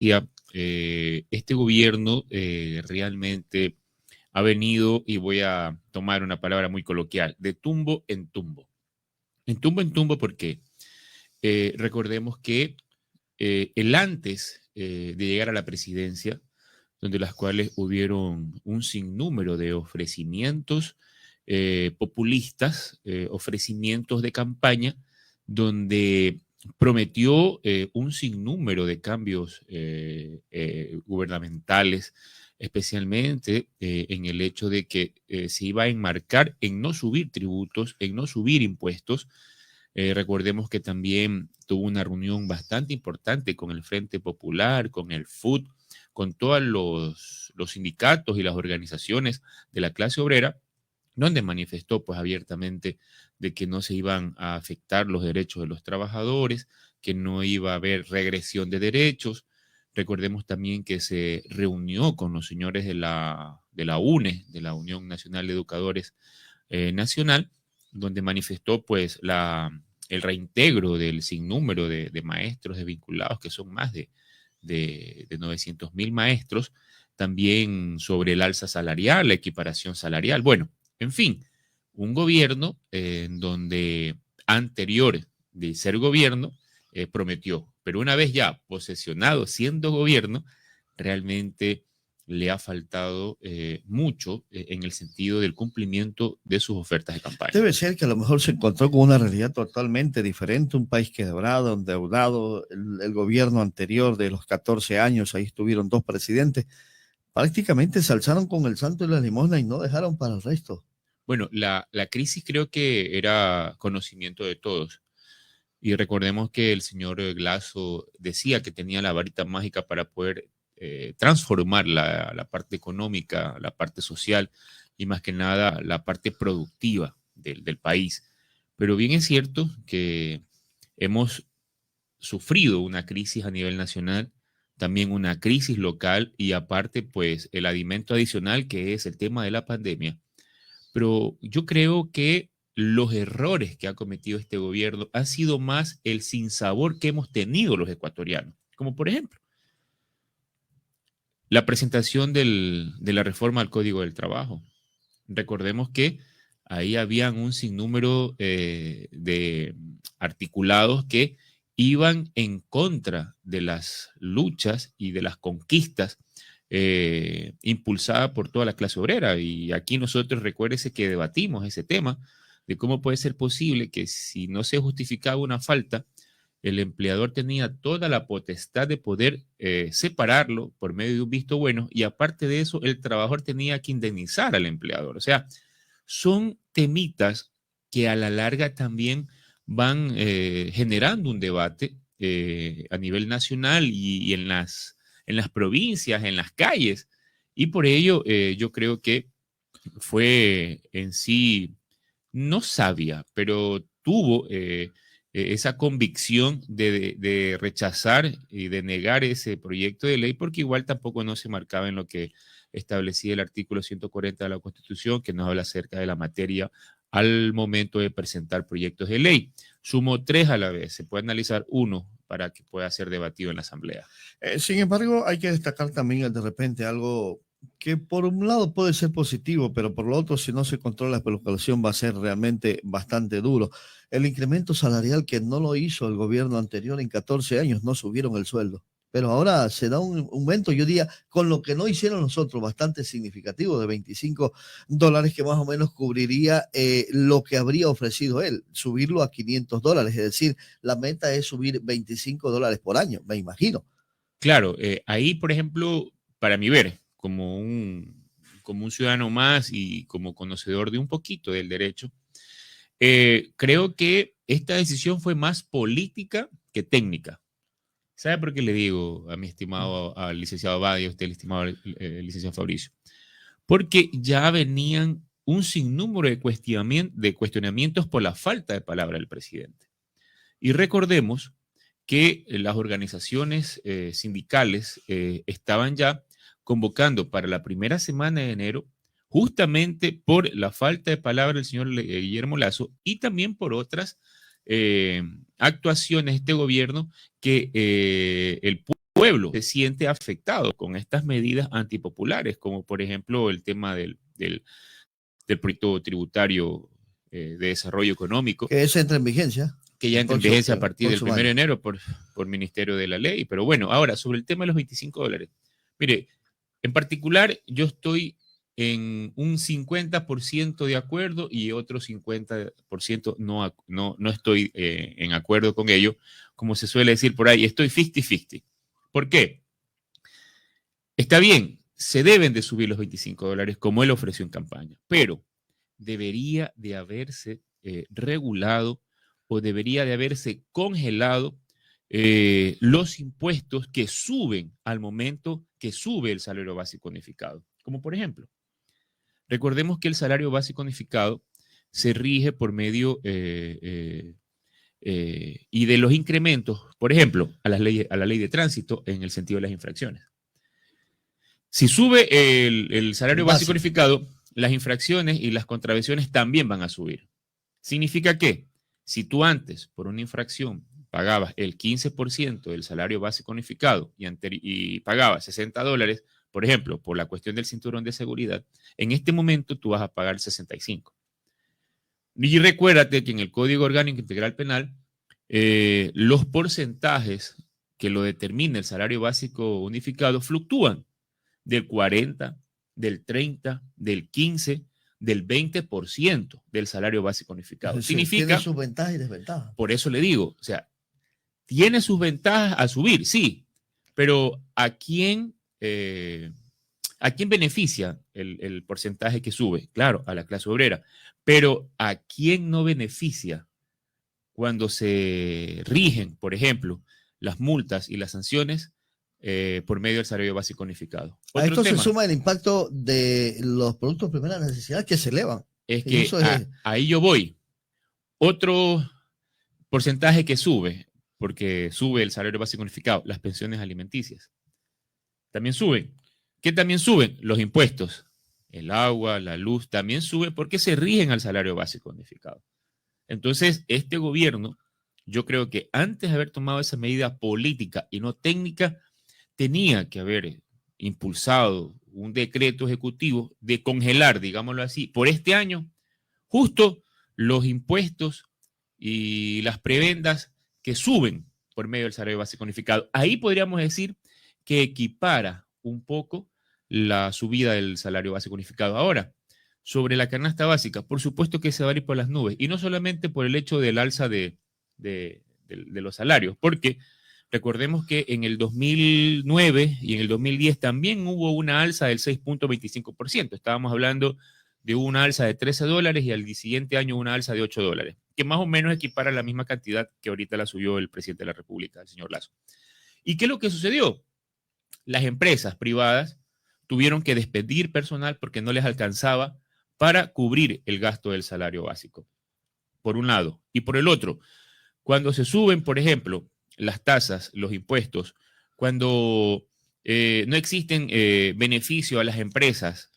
Ya, este gobierno realmente ha venido, y voy a tomar una palabra muy coloquial, de tumbo en tumbo. En tumbo porque recordemos que el antes de llegar a la presidencia, donde las cuales hubieron un sinnúmero de ofrecimientos populistas, ofrecimientos de campaña, donde prometió un sinnúmero de cambios gubernamentales, especialmente en el hecho de que se iba a enmarcar en no subir tributos, en no subir impuestos. Recordemos que también tuvo una reunión bastante importante con el Frente Popular, con el FUT, con todos los sindicatos y las organizaciones de la clase obrera, donde manifestó pues abiertamente de que no se iban a afectar los derechos de los trabajadores, que no iba a haber regresión de derechos. Recordemos también que se reunió con los señores de la UNE, de la Unión Nacional de Educadores Nacional, donde manifestó pues el reintegro del sinnúmero de maestros desvinculados, que son más de 900.000 maestros, también sobre el alza salarial, la equiparación salarial. Bueno, en fin, un gobierno en donde anterior de ser gobierno prometió, pero una vez ya posesionado siendo gobierno, realmente le ha faltado mucho en el sentido del cumplimiento de sus ofertas de campaña. Debe ser que a lo mejor se encontró con una realidad totalmente diferente, un país quebrado, endeudado, el gobierno anterior de los 14 años, ahí estuvieron dos presidentes, prácticamente se alzaron con el santo y la limosna y no dejaron para el resto. Bueno, la crisis creo que era conocimiento de todos. Y recordemos que el señor Glasso decía que tenía la varita mágica para poder transformar la parte económica, la parte social y más que nada la parte productiva del país. Pero bien es cierto que hemos sufrido una crisis a nivel nacional, también una crisis local y aparte pues el alimento adicional que es el tema de la pandemia. Pero yo creo que los errores que ha cometido este gobierno ha sido más el sinsabor que hemos tenido los ecuatorianos, como por ejemplo la presentación de la reforma al Código del Trabajo. Recordemos que ahí habían un sinnúmero de articulados que iban en contra de las luchas y de las conquistas impulsadas por toda la clase obrera. Y aquí nosotros recuérdese que debatimos ese tema de cómo puede ser posible que si no se justificaba una falta, el empleador tenía toda la potestad de poder separarlo por medio de un visto bueno y aparte de eso, el trabajador tenía que indemnizar al empleador. O sea, son temitas que a la larga también van generando un debate a nivel nacional y en las provincias, en las calles. Y por ello yo creo que fue en sí no sabia, pero tuvo esa convicción de rechazar y de negar ese proyecto de ley, porque igual tampoco no se marcaba en lo que establecía el artículo 140 de la Constitución, que nos habla acerca de la materia al momento de presentar proyectos de ley. Sumo tres a la vez, se puede analizar uno para que pueda ser debatido en la Asamblea. Sin embargo, hay que destacar también de repente algo que por un lado puede ser positivo, pero por lo otro, si no se controla la especulación, va a ser realmente bastante duro. El incremento salarial que no lo hizo el gobierno anterior en 14 años, no subieron el sueldo. Pero ahora se da un aumento, yo diría, con lo que no hicieron nosotros, bastante significativo, de $25, que más o menos cubriría lo que habría ofrecido él, subirlo a $500. Es decir, la meta es subir $25 por año, me imagino. Claro, ahí, por ejemplo, para mi ver, como un ciudadano más y como conocedor de un poquito del derecho, creo que esta decisión fue más política que técnica. ¿Sabe por qué le digo a mi estimado, al licenciado Abad y a usted, el estimado licenciado Fabricio? Porque ya venían un sinnúmero de cuestionamientos por la falta de palabra del presidente. Y recordemos que las organizaciones sindicales estaban ya convocando para la primera semana de enero justamente por la falta de palabra del señor Guillermo Lazo y también por otras actuaciones de este gobierno que el pueblo se siente afectado con estas medidas antipopulares, como por ejemplo el tema del proyecto tributario de desarrollo económico. Que ese entra en vigencia. Que ya entra en vigencia a partir del 1 de enero por Ministerio de la Ley. Pero bueno, ahora, sobre el tema de los $25. Mire, en particular, yo estoy en un 50% de acuerdo y otro 50% no estoy en acuerdo con ello. Como se suele decir por ahí, estoy 50-50. ¿Por qué? Está bien, se deben de subir los $25 como él ofreció en campaña, pero debería de haberse regulado o debería de haberse congelado los impuestos que suben al momento que sube el salario básico unificado. Como por ejemplo, recordemos que el salario básico unificado se rige por medio y de los incrementos, por ejemplo, a la ley de tránsito en el sentido de las infracciones. Si sube el salario básico unificado, las infracciones y las contravenciones también van a subir. ¿Significa qué? Si tú antes, por una infracción, pagabas el 15% del salario básico unificado y pagabas $60, por ejemplo, por la cuestión del cinturón de seguridad, en este momento tú vas a pagar 65. Y recuérdate que en el Código Orgánico Integral Penal, los porcentajes que lo determina el salario básico unificado fluctúan del 40, del 30, del 15, del 20% del salario básico unificado. Es decir, significa, tiene sus ventajas y desventajas. Por eso le digo, o sea, tiene sus ventajas a subir, sí, pero ¿a quién beneficia el porcentaje que sube? Claro, a la clase obrera, pero ¿a quién no beneficia cuando se rigen, por ejemplo, las multas y las sanciones por medio del salario básico unificado? A esto se suma el impacto de los productos de primera necesidad que se elevan. Es que ahí yo voy. Otro porcentaje que sube, porque sube el salario básico unificado, las pensiones alimenticias. También suben. ¿Qué también suben? Los impuestos. El agua, la luz, también suben porque se rigen al salario básico unificado. Entonces, este gobierno, yo creo que antes de haber tomado esa medida política y no técnica, tenía que haber impulsado un decreto ejecutivo de congelar, digámoslo así, por este año, justo los impuestos y las prebendas que suben por medio del salario básico unificado. Ahí podríamos decir que equipara un poco la subida del salario básico unificado. Ahora, sobre la canasta básica, por supuesto que se va a ir por las nubes, y no solamente por el hecho del alza de los salarios, porque recordemos que en el 2009 y en el 2010 también hubo una alza del 6.25%. Estábamos hablando de una alza de $13 y al siguiente año una alza de $8, que más o menos equipara la misma cantidad que ahorita la subió el presidente de la República, el señor Lasso. ¿Y qué es lo que sucedió? Las empresas privadas tuvieron que despedir personal porque no les alcanzaba para cubrir el gasto del salario básico, por un lado. Y por el otro, cuando se suben, por ejemplo, las tasas, los impuestos, cuando no existen beneficios a las empresas,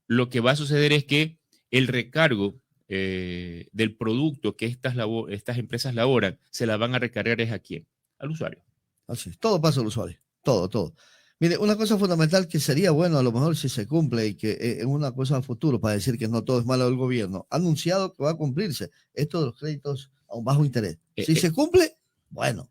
lo que va a suceder es que el recargo del producto que estas empresas laboran, se la van a recargar es a quién, al usuario. Así es, todo pasa al usuario, todo. Mire, una cosa fundamental que sería bueno a lo mejor si se cumple y que es una cosa a futuro para decir que no todo es malo del gobierno, ha anunciado que va a cumplirse esto de los créditos a un bajo interés. Si se cumple, bueno.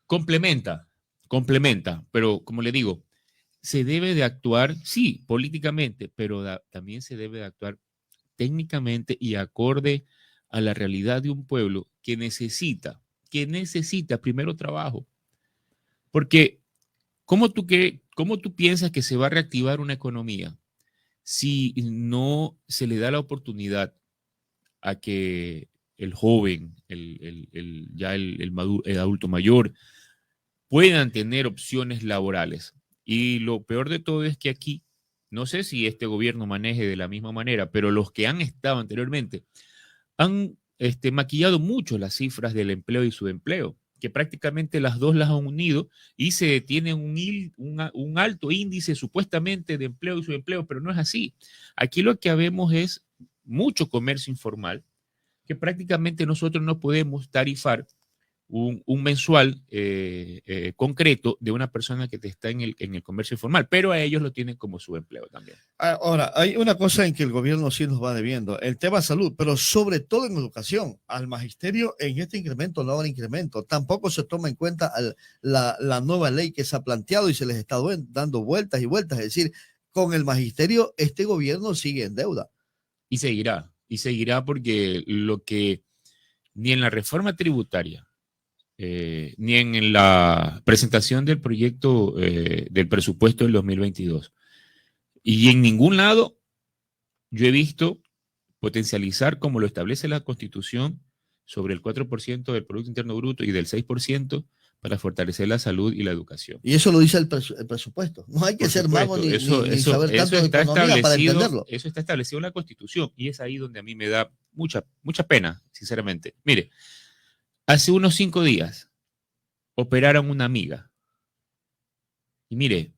Complementa, pero como le digo, se debe de actuar, sí, políticamente, pero también se debe de actuar técnicamente y acorde a la realidad de un pueblo que necesita primero trabajo. Porque, ¿cómo tú piensas que se va a reactivar una economía si no se le da la oportunidad a que el joven, el adulto mayor, puedan tener opciones laborales? Y lo peor de todo es que aquí, no sé si este gobierno maneje de la misma manera, pero los que han estado anteriormente han maquillado mucho las cifras del empleo y subempleo, que prácticamente las dos las han unido y se tiene un alto índice supuestamente de empleo y subempleo, pero no es así. Aquí lo que vemos es mucho comercio informal, que prácticamente nosotros no podemos tarifar un mensual concreto de una persona que te está en el comercio informal, pero a ellos lo tienen como su empleo también. Ahora, hay una cosa en que el gobierno sí nos va debiendo, el tema salud, pero sobre todo en educación. Al magisterio en este incremento no habrá incremento. Tampoco se toma en cuenta la nueva ley que se ha planteado y se les está dando vueltas y vueltas. Es decir, con el magisterio este gobierno sigue en deuda. Y seguirá porque lo que ni en la reforma tributaria, ni en la presentación del proyecto del presupuesto del 2022, y en ningún lado yo he visto potencializar, como lo establece la Constitución, sobre el 4% del Producto Interno Bruto y del 6% para fortalecer la salud y la educación. Y eso lo dice el presupuesto. No hay que ser mago ni saber tanto de economía para entenderlo. Eso está establecido en la Constitución y es ahí donde a mí me da mucha pena, sinceramente. Mire, hace unos 5 días operaron una amiga y mire,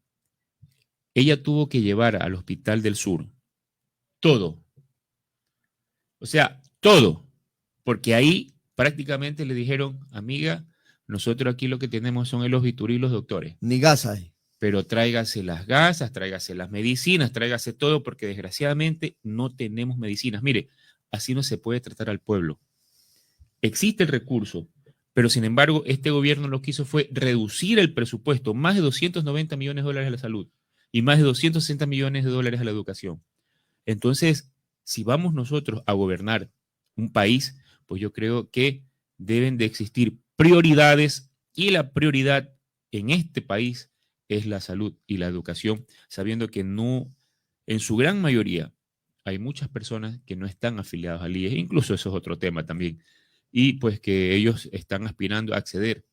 ella tuvo que llevar al Hospital del Sur todo. O sea, todo. Porque ahí prácticamente le dijeron, amiga, nosotros aquí lo que tenemos son los bisturí y los doctores. Ni gasas. Pero tráigase las gasas, tráigase las medicinas, tráigase todo, porque desgraciadamente no tenemos medicinas. Mire, así no se puede tratar al pueblo. Existe el recurso, pero sin embargo, este gobierno lo que hizo fue reducir el presupuesto, más de 290 millones de dólares a la salud y más de 260 millones de dólares a la educación. Entonces, si vamos nosotros a gobernar un país, pues yo creo que deben de existir prioridades y la prioridad en este país es la salud y la educación, sabiendo que no, en su gran mayoría, hay muchas personas que no están afiliados al IES, incluso eso es otro tema también, y pues que ellos están aspirando a acceder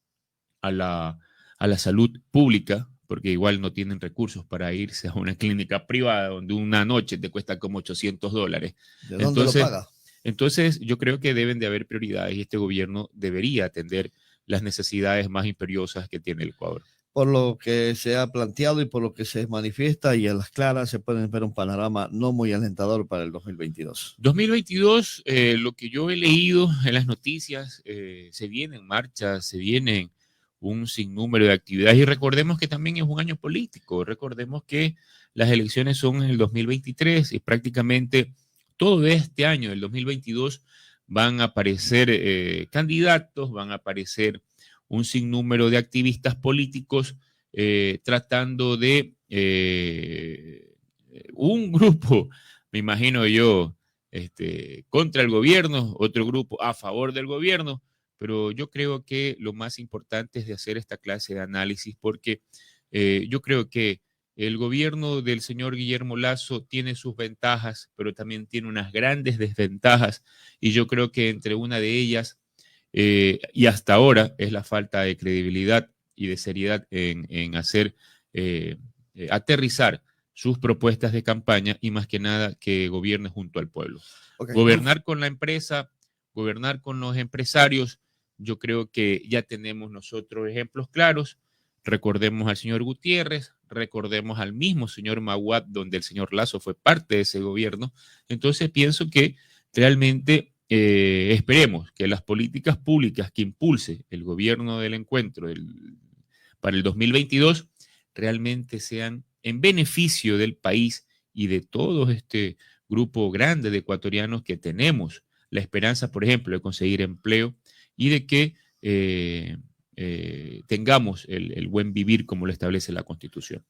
a la salud pública, porque igual no tienen recursos para irse a una clínica privada donde una noche te cuesta como $800. ¿De dónde lo paga? Entonces, yo creo que deben de haber prioridades y este gobierno debería atender las necesidades más imperiosas que tiene el Ecuador. Por lo que se ha planteado y por lo que se manifiesta y a las claras se puede ver un panorama no muy alentador para el 2022. 2022, lo que yo he leído en las noticias, se vienen marchas, se vienen un sinnúmero de actividades y recordemos que también es un año político, recordemos que las elecciones son en el 2023 y prácticamente todo este año, el 2022, van a aparecer candidatos, van a aparecer un sinnúmero de activistas políticos tratando de un grupo, me imagino yo, contra el gobierno, otro grupo a favor del gobierno, pero yo creo que lo más importante es de hacer esta clase de análisis porque yo creo que el gobierno del señor Guillermo Lasso tiene sus ventajas, pero también tiene unas grandes desventajas y yo creo que entre una de ellas y hasta ahora es la falta de credibilidad y de seriedad en hacer aterrizar sus propuestas de campaña y más que nada que gobierne junto al pueblo. Okay. Gobernar con la empresa, gobernar con los empresarios, yo creo que ya tenemos nosotros ejemplos claros. Recordemos al señor Gutiérrez, recordemos al mismo señor Maguad, donde el señor Lasso fue parte de ese gobierno. Entonces pienso que realmente esperemos que las políticas públicas que impulse el gobierno del encuentro para el 2022 realmente sean en beneficio del país y de todo este grupo grande de ecuatorianos que tenemos la esperanza, por ejemplo, de conseguir empleo y de que tengamos el buen vivir como lo establece la Constitución.